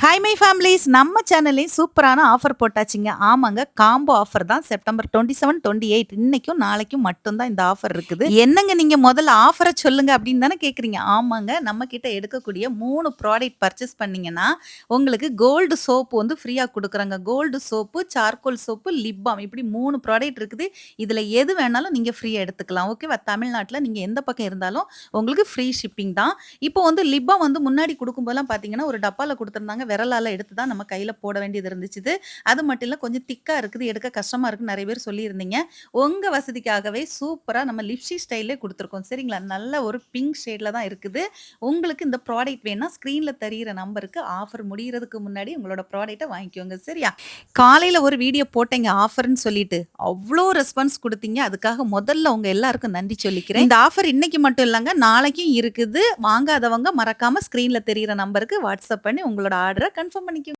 Hi my families நம்ம சேனல்லையும் சூப்பரான ஆஃபர் போட்டாச்சுங்க. ஆமாங்க, காம்போ ஆஃபர் தான். செப்டம்பர் 27, 28 இன்னைக்கும் நாளைக்கும் மட்டும் தான் இந்த ஆஃபர் இருக்குது. என்னங்க நீங்க முதல்ல ஆஃபர சொல்லுங்க அப்படின்னு தானே கேட்குறீங்க. ஆமாங்க, நம்ம கிட்ட எடுக்கக்கூடிய 3 ப்ராடக்ட் பர்ச்சேஸ் பண்ணீங்கன்னா, உங்களுக்கு கோல்டு சோப்பு வந்து ஃப்ரீயா குடுக்குறாங்க. Gold soap, charcoal soap, lip balm இப்படி 3 ப்ராடக்ட் இருக்குது. இதுல எது வேணாலும் நீங்க ஃப்ரீயா எடுத்துக்கலாம். ஓகேவா? தமிழ்நாட்டுல நீங்க எந்த பக்கம் இருந்தாலும் உங்களுக்கு ஃப்ரீ ஷிப்பிங் தான். இப்போ வந்து லிப் பாம் வந்து முன்னாடி குடுக்கும்போதெல்லாம் பார்த்தீங்கன்னா, ஒரு டப்பால குடுத்துருந்தாங்க. விரலால எடுத்து தான் நம்ம கையில போட வேண்டியது இருந்துச்சுது. அது மட்டும் இல்ல கொஞ்சம் திக்கா இருக்குது, எடுக்க கஷ்டமா இருக்குன்னு நெறைய பேர் சொல்லியிருந்தீங்க. உங்க வசதிக்காகவே சூப்பரா நம்ம லிப்ஸ்டிக் ஸ்டைல்லே குடுத்துருக்கோம். சரிங்களா? நல்ல ஒரு பிங்க் ஷேட்ல தான் இருக்குது. உங்களுக்கு இந்த ப்ராடக்ட் வேணுனா ஸ்க்ரீன்ல தெரியிற நம்பருக்கு ஆஃபர் முடியறதுக்கு முன்னாடி உங்களோட ப்ராடக்ட்ட வாங்கிக்கோங்க. சரியா? காலையில ஒரு வீடியோ போட்டேங்க ஆஃபர்ன்னு சொல்லிட்டு. அவ்ளோ ரெஸ்பான்ஸ் குடுத்தீங்க. அதுக்காக முதல்ல உங்க எல்லாருக்கும் நன்றி சொல்லிக்கிறேன். இந்த ஆஃபர் இன்னைக்கு மட்டும் இல்லங்க, நாளைக்கும் இருக்குது. வாங்காதவங்க மறக்காம ஸ்க்ரீன்ல தெரியிற நம்பருக்கு வாட்ஸ்அப் பண்ணி உங்களோட ஆர்டர கன்ஃபார்ம் பண்ணிக்கோங்க.